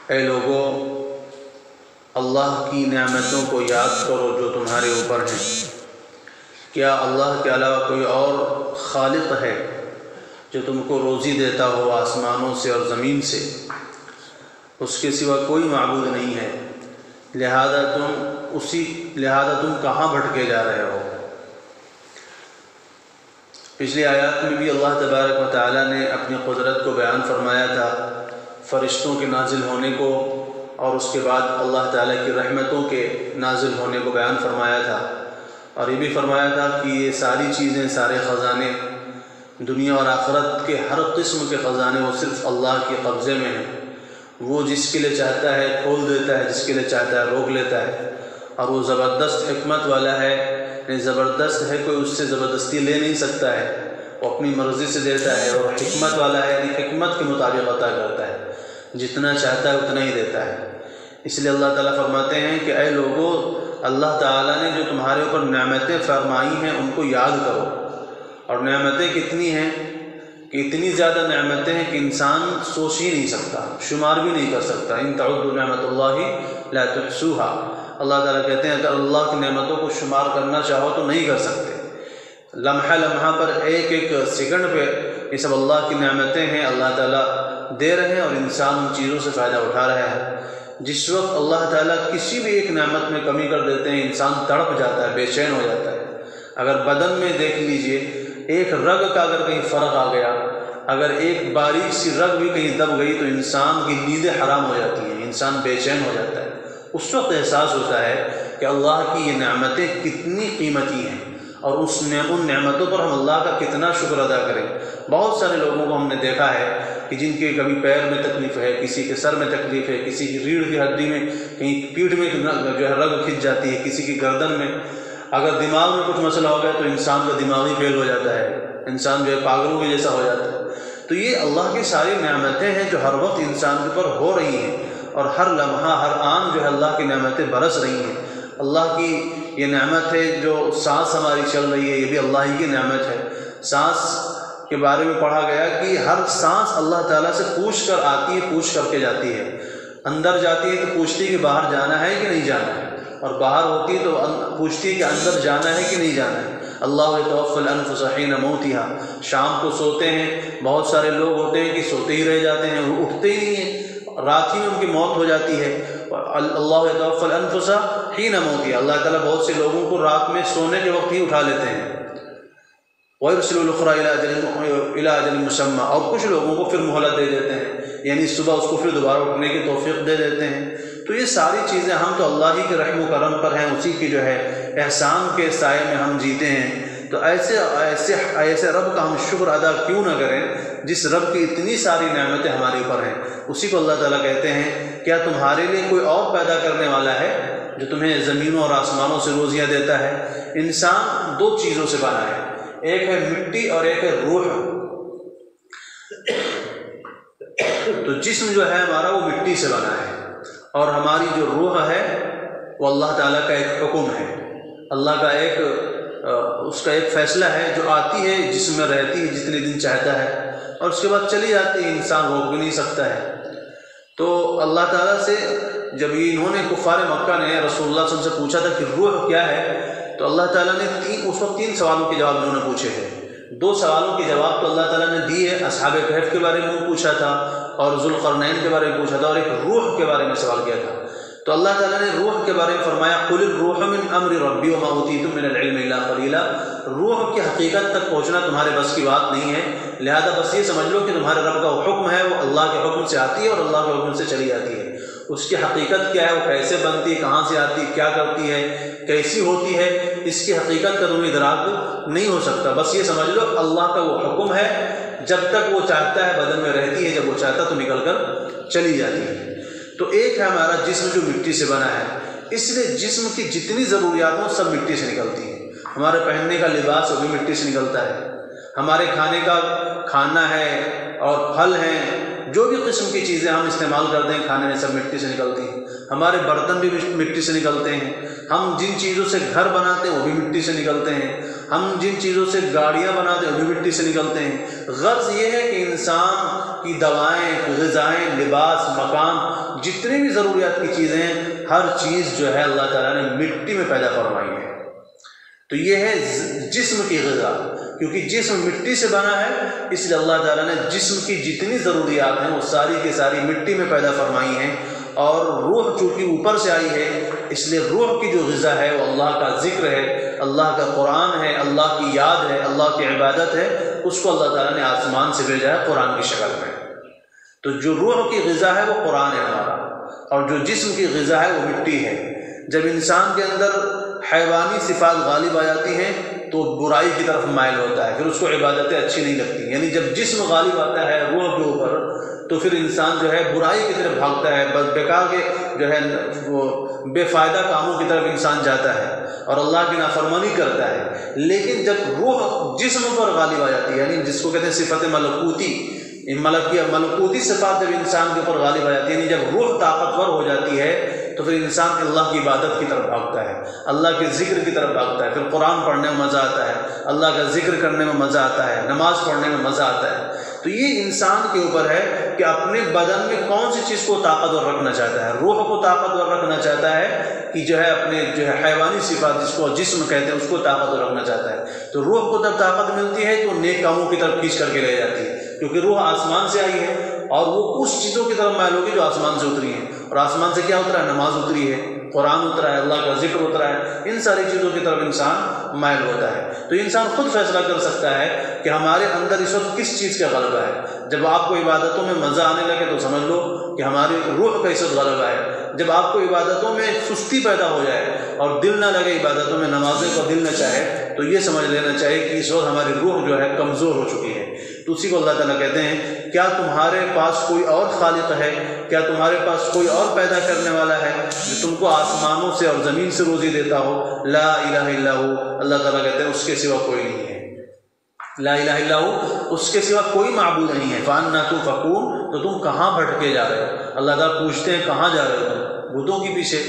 اے لوگو، اللہ کی نعمتوں کو یاد کرو جو تمہارے اوپر ہیں۔ کیا اللہ کے علاوہ کوئی اور خالق ہے جو تم کو روزی دیتا ہو آسمانوں سے اور زمین سے؟ اس کے سوا کوئی معبود نہیں ہے، لہذا تم کہاں بھٹکے جا رہے ہو؟ پچھلی آیات میں بھی اللہ تبارک و تعالیٰ نے اپنی قدرت کو بیان فرمایا تھا، فرشتوں کے نازل ہونے کو، اور اس کے بعد اللہ تعالیٰ کی رحمتوں کے نازل ہونے کو بیان فرمایا تھا، اور یہ بھی فرمایا تھا کہ یہ ساری چیزیں، سارے خزانے، دنیا اور آخرت کے ہر قسم کے خزانے وہ صرف اللہ کے قبضے میں ہیں۔ وہ جس کے لیے چاہتا ہے کھول دیتا ہے، جس کے لیے چاہتا ہے روک لیتا ہے، اور وہ زبردست حکمت والا ہے، یعنی زبردست ہے، کوئی اس سے زبردستی لے نہیں سکتا ہے، وہ اپنی مرضی سے دیتا ہے، اور حکمت والا ہے، یعنی حکمت کے مطابق عطا کرتا ہے، جتنا چاہتا ہے اتنا ہی دیتا ہے۔ اس لیے اللہ تعالیٰ فرماتے ہیں کہ اے لوگو، اللہ تعالیٰ نے جو تمہارے اوپر نعمتیں فرمائی ہیں ان کو یاد کرو۔ اور نعمتیں کتنی ہیں کہ اتنی زیادہ نعمتیں ہیں کہ انسان سوچ ہی نہیں سکتا، شمار بھی نہیں کر سکتا۔ ان تعدوا نعمت اللہ لا تحصوها، اللہ تعالیٰ کہتے ہیں اگر اللہ کی نعمتوں کو شمار کرنا چاہو تو نہیں کر سکتے۔ لمحہ لمحہ پر، ایک ایک سیکنڈ پہ یہ سب اللہ کی نعمتیں ہیں، اللہ تعالیٰ دے رہے ہیں اور انسان ان چیزوں سے فائدہ اٹھا رہا ہے۔ جس وقت اللہ تعالیٰ کسی بھی ایک نعمت میں کمی کر دیتے ہیں، انسان تڑپ جاتا ہے، بے چین ہو جاتا ہے۔ اگر بدن میں دیکھ لیجئے، ایک رگ کا اگر کہیں فرق آ گیا، اگر ایک باریک سی رگ بھی کہیں دب گئی تو انسان کی نیندیں حرام ہو جاتی ہیں، انسان بے چین ہو جاتا ہے۔ اس وقت احساس ہوتا ہے کہ اللہ کی یہ نعمتیں کتنی قیمتی ہیں، اور ان نعمتوں پر ہم اللہ کا کتنا شکر ادا کریں۔ بہت سارے لوگوں کو ہم نے دیکھا ہے کہ جن کے کبھی پیر میں تکلیف ہے، کسی کے سر میں تکلیف ہے، کسی کی ریڑھ کی ہڈی میں، کہیں پیٹھ میں جو ہے رگ کھنچ جاتی ہے، کسی کی گردن میں، اگر دماغ میں کچھ مسئلہ ہو گیا تو انسان کا دماغ ہی فیل ہو جاتا ہے، انسان جو ہے پاگلوں کے جیسا ہو جاتا ہے۔ تو یہ اللہ کی ساری نعمتیں ہیں جو ہر وقت انسان کے اوپر ہو رہی ہیں، اور ہر لمحہ ہر آن جو ہے اللہ کی نعمتیں برس رہی ہیں۔ اللہ کی یہ نعمت ہے جو سانس ہماری چل رہی ہے، یہ بھی اللہ ہی کی نعمت ہے۔ سانس کے بارے میں پڑھا گیا کہ ہر سانس اللہ تعالیٰ سے پوچھ کر آتی ہے، پوچھ کر کے جاتی ہے۔ اندر جاتی ہے تو پوچھتی ہے کہ باہر جانا ہے کہ نہیں جانا ہے، اور باہر ہوتی ہے تو پوچھتی ہے کہ اندر جانا ہے کہ نہیں جانا ہے۔ اللہ یتوفی الانفس حین موتها، شام کو سوتے ہیں، بہت سارے لوگ ہوتے ہیں کہ سوتے ہی رہ جاتے ہیں، وہ اٹھتے ہی نہیں ہیں، رات ہی میں ان کی موت ہو جاتی ہے۔ اللہ یتوفی الانفس حین موتها، اللہ تعالیٰ بہت سے لوگوں کو رات میں سونے کے وقت ہی اٹھا لیتے ہیں۔ وَيُرْسِلُ الْأُخْرَىٰ إِلَىٰ أَجَلٍ مُّسَمًّى، اور کچھ لوگوں کو پھر مہلت دے دیتے ہیں، یعنی صبح اس کو پھر دوبارہ اٹھنے کی توفیق دے دیتے ہیں۔ تو یہ ساری چیزیں ہم تو اللہ ہی کے رحم و کرم پر ہیں، اسی کی جو ہے احسان کے سائے میں ہم جیتے ہیں۔ تو ایسے رب کا ہم شکر ادا کیوں نہ کریں جس رب کی اتنی ساری نعمتیں ہمارے اوپر ہیں۔ اسی کو اللہ تعالیٰ کہتے ہیں کیا تمہارے لیے کوئی اور پیدا کرنے والا ہے جو تمہیں زمینوں اور آسمانوں سے روزیاں دیتا ہے؟ انسان دو چیزوں سے بنا ہے، ایک ہے مٹی اور ایک ہے روح۔ تو جسم جو ہے ہمارا وہ مٹی سے بنا ہے، اور ہماری جو روح ہے وہ اللہ تعالیٰ کا ایک حکم ہے، اللہ کا اس کا ایک فیصلہ ہے جو آتی ہے، جسم میں رہتی ہے جتنے دن چاہتا ہے، اور اس کے بعد چلی جاتی ہے، انسان روک بھی نہیں سکتا ہے۔ تو اللہ تعالیٰ سے جب انہوں نے کفار مکہ نے رسول اللہ صلی اللہ علیہ وسلم سے پوچھا تھا کہ روح کیا ہے، تو اللہ تعالیٰ نے اس وقت 3 سوالوں کے جواب انہوں نے پوچھے تھے۔ 2 سوالوں کے جواب تو اللہ تعالیٰ نے دیے، اصحاب کہف کے بارے میں پوچھا تھا، اور ذوالقرنین کے بارے میں پوچھا تھا، اور ایک روح کے بارے میں سوال کیا تھا۔ تو اللہ تعالیٰ نے روح کے بارے میں فرمایا قُلِ الرُّوحُ مِنْ أَمْرِ رَبِّي وَمَا أُوتِيتُم مِّنَ الْعِلْمِ إِلَّا قَلِيلًا، روح کی حقیقت تک پہنچنا تمہارے بس کی بات نہیں ہے، لہذا بس یہ سمجھ لو کہ تمہارے رب کا وہ حکم ہے، وہ اللہ کے حکم سے آتی ہے اور اللہ کے حکم سے چلی جاتی ہے۔ اس کی حقیقت کیا ہے، وہ کیسے بنتی ہے، کہاں سے آتی ہے، کیا کرتی ہے، کیسی ہوتی ہے، اس کی حقیقت کا تمہیں ادراک نہیں ہو سکتا۔ بس یہ سمجھ لو اللہ کا وہ حکم ہے، جب تک وہ چاہتا ہے بدن میں رہتی ہے، جب وہ چاہتا تو نکل کر چلی جاتی ہے۔ تو ایک ہے ہمارا جسم جو مٹی سے بنا ہے، اس لیے جسم کی جتنی ضروریات ہیں سب مٹی سے نکلتی ہیں۔ ہمارے پہننے کا لباس وہ بھی مٹی سے نکلتا ہے، ہمارے کھانے کا کھانا ہے اور پھل ہیں، جو بھی قسم کی چیزیں ہم استعمال کرتے ہیں کھانے میں سب مٹی سے نکلتی ہیں، ہمارے برتن بھی مٹی سے نکلتے ہیں، ہم جن چیزوں سے گھر بناتے ہیں وہ بھی مٹی سے نکلتے ہیں، ہم جن چیزوں سے گاڑیاں بناتے ہیں وہ بھی مٹی سے نکلتے ہیں۔ غرض یہ ہے کہ انسان کی دوائیں، غذائیں، لباس، مکان، جتنی بھی ضروریات کی چیزیں ہیں، ہر چیز جو ہے اللہ تعالیٰ نے مٹی میں پیدا فرمائی ہے۔ تو یہ ہے جسم کی غذا، کیونکہ جسم مٹی سے بنا ہے، اس لیے اللہ تعالیٰ نے جسم کی جتنی ضروریات ہیں وہ ساری کی ساری مٹی میں پیدا فرمائی ہیں۔ اور روح چونکہ اوپر سے آئی ہے، اس لیے روح کی جو غذا ہے وہ اللہ کا ذکر ہے، اللہ کا قرآن ہے، اللہ کی یاد ہے، اللہ کی عبادت ہے۔ اس کو اللہ تعالیٰ نے آسمان سے بھیجا ہے قرآن کی شکل میں۔ تو جو روح کی غذا ہے وہ قرآن ہے ہمارا، اور جو جسم کی غذا ہے وہ مٹی ہے۔ جب انسان کے اندر حیوانی صفات غالب آ جاتی ہیں تو برائی کی طرف مائل ہوتا ہے، پھر اس کو عبادتیں اچھی نہیں لگتی۔ یعنی جب جسم غالب آتا ہے روح کے اوپر تو پھر انسان جو ہے برائی کی طرف بھاگتا ہے، بس بیکار کے جو ہے وہ بے فائدہ کاموں کی طرف انسان جاتا ہے اور اللہ کی نافرمانی کرتا ہے۔ لیکن جب روح جسم پر غالب آ جاتی ہے، یعنی جس کو کہتے ہیں صفت ملکوتی، ملکوتی صفات جب انسان کے اوپر غالب آ جاتی ہے، یعنی جب روح طاقتور ہو جاتی ہے تو پھر انسان اللہ کی عبادت کی طرف بھاگتا ہے، اللہ کے ذکر کی طرف بھاگتا ہے، پھر قرآن پڑھنے میں مزہ آتا ہے، اللہ کا ذکر کرنے میں مزہ آتا ہے، نماز پڑھنے میں مزہ آتا ہے۔ تو یہ انسان کے اوپر ہے کہ اپنے بدن میں کون سی چیز کو طاقتور رکھنا چاہتا ہے۔ روح کو طاقتور رکھنا چاہتا ہے کہ جو ہے اپنے جو ہے حیوانی صفات جس کو جسم کہتے ہیں اس کو طاقتور رکھنا چاہتا ہے۔ تو روح کو جب طاقت ملتی ہے تو نیک کاموں کی طرف کھینچ کر کے لے جاتی ہے، کیونکہ روح آسمان سے آئی ہے اور وہ اس چیزوں کی طرف مائل ہوگی جو آسمان سے اتری ہیں۔ اور آسمان سے کیا اترا ہے؟ نماز اتری ہے، قرآن اترا ہے، اللہ کا ذکر اترا ہے، ان ساری چیزوں کی طرف انسان مائل ہوتا ہے۔ تو انسان خود فیصلہ کر سکتا ہے کہ ہمارے اندر اس وقت کس چیز کا غلبہ ہے۔ جب آپ کو عبادتوں میں مزہ آنے لگے تو سمجھ لو کہ ہماری روح کا اس وقت غلبہ ہے۔ جب آپ کو عبادتوں میں سستی پیدا ہو جائے اور دل نہ لگے عبادتوں میں، نمازیں کو دل نہ چاہے، تو یہ سمجھ لینا چاہیے کہ اس وقت ہماری روح جو ہے کمزور ہو چکی ہے۔ تو اسی کو اللہ تعالیٰ کہتے ہیں کیا تمہارے پاس کوئی اور خالق ہے، کیا تمہارے پاس کوئی اور پیدا کرنے والا ہے جو تم کو آسمانوں سے اور زمین سے روزی دیتا ہو؟ لا الہ الا ہو، اللہ تعالیٰ کہتے ہیں اس کے سوا کوئی نہیں ہے۔ لا الہ الا ہو، اس کے سوا کوئی معبود نہیں ہے۔ فَأَنَّىٰ تُؤْفَكُونَ، تو تم کہاں بھٹکے جا رہے ہو؟ اللہ تعالیٰ پوچھتے ہیں کہاں جا رہے ہو تم؟ بتوں کے پیچھے،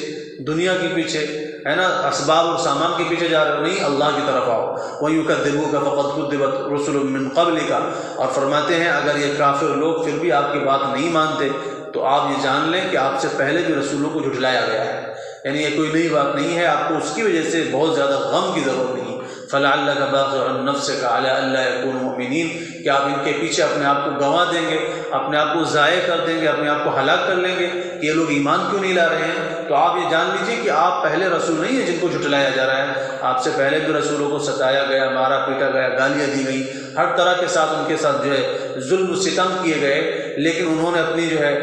دنیا کے پیچھے، ہے نا، اسباب اور سامان کے پیچھے جا رہے ہو؟ نہیں، اللہ کی طرف آؤ۔ وَيُكَذِّبُوكَ فَقَدْ كُذِّبَتْ رُسُلٌ مِّن قَبْلِكَ، اور فرماتے ہیں اگر یہ کافر لوگ پھر بھی آپ کی بات نہیں مانتے تو آپ یہ جان لیں کہ آپ سے پہلے بھی رسولوں کو جھٹلایا گیا ہے۔ یعنی یہ کوئی نئی بات نہیں ہے، آپ کو اس کی وجہ سے بہت زیادہ غم کی ضرورت نہیں۔ فَلَعَلَّكَ بَاخِعٌ نَفْسَكَ عَلَىٰ أَلَّا يَكُونُوا مُؤْمِنِينَ، کہ آپ ان کے پیچھے اپنے آپ کو گنوا دیں گے، اپنے آپ کو ضائع کر دیں گے، اپنے آپ کو ہلاک کر لیں گے کہ یہ لوگ ایمان کیوں نہیں لا رہے ہیں۔ تو آپ یہ جان لیجیے کہ آپ پہلے رسول نہیں ہیں جن کو جھٹلایا جا رہا ہے، آپ سے پہلے بھی رسولوں کو ستایا گیا، مارا پیٹا گیا، گالیاں دی گئیں، ہر طرح کے ساتھ ان کے ساتھ جو ہے ظلم و ستم کیے گئے، لیکن انہوں نے اپنی جو ہے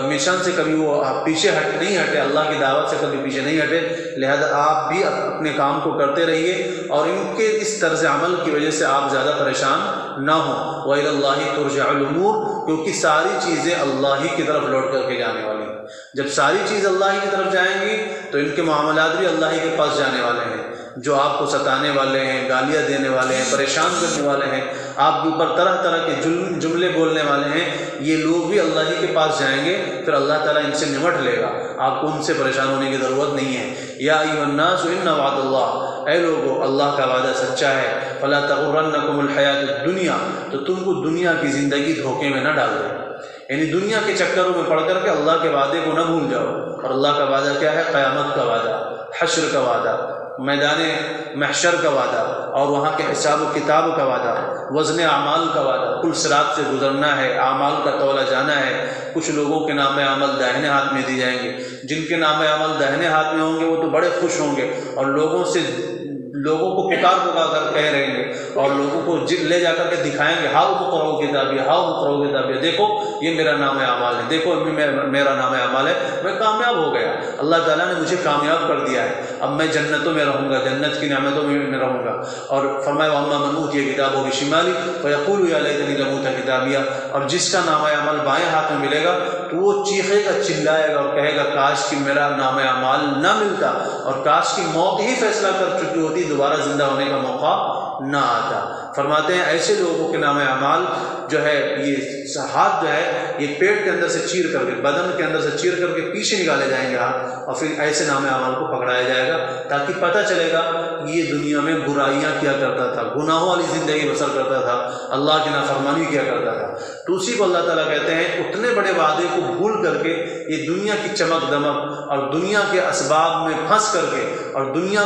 مشن سے کبھی وہ پیچھے نہیں ہٹے، اللہ کی دعوت سے کبھی پیچھے نہیں ہٹے۔ لہذا آپ بھی اپنے کام کو کرتے رہیے اور ان کے اس طرز عمل کی وجہ سے آپ زیادہ پریشان نہ ہوں۔ وَإِلَى اللَّهِ تُرْجَعُ الْأُمُورُ، کیونکہ ساری چیزیں اللہ ہی کی طرف لوٹ کر کے جانے والی ہیں۔ جب ساری چیز اللہ ہی کی طرف جائیں گی تو ان کے معاملات بھی اللہ ہی کے پاس جانے والے ہیں۔ جو آپ کو ستانے والے ہیں، گالیاں دینے والے ہیں، پریشان کرنے والے ہیں، آپ کے اوپر طرح طرح کے جملے بولنے والے ہیں، یہ لوگ بھی اللہ ہی کے پاس جائیں گے، پھر اللہ تعالیٰ ان سے نمٹ لے گا، آپ کو ان سے پریشان ہونے کی ضرورت نہیں ہے۔ یا ایھا الناس ان وعد اللہ، اے لوگو اللہ کا وعدہ سچا ہے، فلا تغرنکم الحیات الدنیا، تو تم کو دنیا کی زندگی دھوکے میں نہ ڈال دے، یعنی دنیا کے چکروں میں پڑ کر کے اللہ کے وعدے کو نہ بھول جاؤ۔ اور اللہ کا وعدہ کیا ہے؟ قیامت کا وعدہ، حشر کا وعدہ، میدان محشر کا وعدہ، اور وہاں کے حساب و کتاب کا وعدہ، وزن اعمال کا وعدہ، کل صراط سے گزرنا ہے، اعمال کا تولا جانا ہے۔ کچھ لوگوں کے نام عمل داہنے ہاتھ میں دی جائیں گے، جن کے نام عمل داہنے ہاتھ میں ہوں گے وہ تو بڑے خوش ہوں گے اور لوگوں کو پکار کر کہہ رہیں گے اور لوگوں کو لے جا کر کے دکھائیں گے، ہاؤ اقرؤ کتابیہ، ہاؤ اقرؤ کتابیہ، دیکھو یہ میرا نام اعمال ہے، دیکھو میرا نام اعمال ہے، میں کامیاب ہو گیا، اللہ تعالیٰ نے مجھے کامیاب کر دیا ہے، اب میں جنتوں میں رہوں گا، جنت کی نعمتوں میں رہوں گا۔ اور فرمایا وَأَمَّا مَنْ أُوتِیَ کِتَابَهُ بِشِمَالِهِ فَيَقُولُ یَا لَیتَنِی لَمْ أُوتَ کِتَابِیَهْ، اور جس کا نام اعمال بائیں ہاتھ میں ملے گا تو وہ چیخے گا، چلائے گا اور کہے گا کاش کہ میرا نام اعمال نہ ملتا، اور کاش کی موت ہی فیصلہ کر چکی ہوتی، دوبارہ زندہ ہونے کا موقع نہ آتا۔ فرماتے ہیں ایسے لوگوں کے نام اعمال جو ہے یہ ہاتھ جو ہے یہ پیٹ کے اندر سے چیر کر کے، بدن کے اندر سے چیر کر کے پیچھے نکالے جائیں گے ہاتھ، اور پھر ایسے نام اعمال کو پکڑایا جائے گا تاکہ پتہ چلے گا یہ دنیا میں برائیاں کیا کرتا تھا، گناہوں والی زندگی بسر کرتا تھا، اللہ کی نافرمانی کیا کرتا تھا، تو اسی کو اللہ تعالیٰ کہتے ہیں اتنے بڑے وعدے کو بھول کر کے یہ دنیا کی چمک دمک اور دنیا کے اسباب میں پھنس کر کے اور دنیا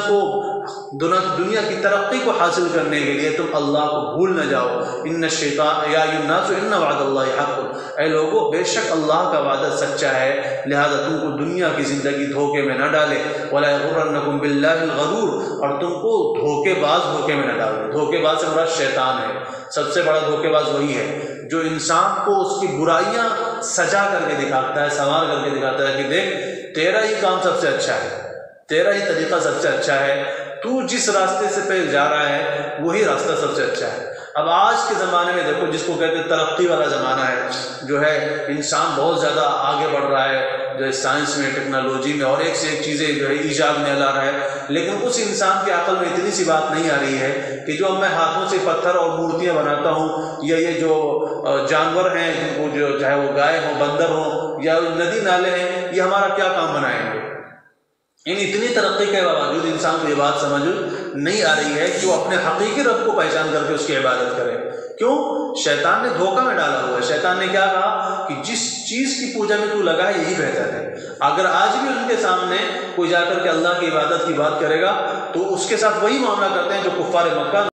کی ترقی کو حاصل کرنے کے لیے تم اللہ کو بھول نہ جاؤ۔ ان الشیطان یا ایھا الناس ان وعد اللہ حق، اے لوگوں بے شک اللہ کا وعدہ سچا ہے، لہذا تم کو دنیا کی زندگی دھوکے میں نہ ڈالے، ولا یغرنکم باللہ الغرور، اور تم کو دھوکے باز دھوکے میں نہ ڈالے۔ دھوکے باز سے مراد شیطان ہے، سب سے بڑا دھوکے باز وہی ہے جو انسان کو اس کی برائیاں سجا کر کے دکھاتا ہے، سنوار کر کے دکھاتا ہے کہ دیکھ تیرا ہی کام سب سے اچھا ہے، تیرا ہی طریقہ سب سے اچھا ہے، تو جس راستے سے پہ جا رہا ہے وہی راستہ سب سے اچھا ہے۔ اب آج کے زمانے میں دیکھو، جس کو کہتے ہیں ترقی والا زمانہ ہے، جو ہے انسان بہت زیادہ آگے بڑھ رہا ہے، جو ہے سائنس میں، ٹیکنالوجی میں، اور ایک سے ایک چیزیں جو ہے ایجاد میں لا رہا ہے، لیکن اس انسان کی عقل میں اتنی سی بات نہیں آ رہی ہے کہ جو میں ہاتھوں سے پتھر اور مورتیاں بناتا ہوں، یا یہ جو جانور ہیں وہ جو چاہے وہ گائے ہوں، بندر ہوں، یا ندی نالے ہیں، یہ ہمارا کیا کام بنائیں گے؟ اتنی ترقی کے باوجود انسان کو یہ بات سمجھ نہیں آ رہی ہے کہ وہ اپنے حقیقی رب کو پہچان کر کے اس کی عبادت کرے۔ کیوں؟ شیطان نے دھوکہ میں ڈالا ہوا ہے۔ شیطان نے کیا کہا کہ جس چیز کی پوجا میں تو لگا ہے یہی بہتر ہے۔ اگر آج بھی ان کے سامنے کوئی جا کر کے اللہ کی عبادت کی بات کرے گا تو اس کے ساتھ وہی معاملہ کرتے ہیں جو کفار مکہ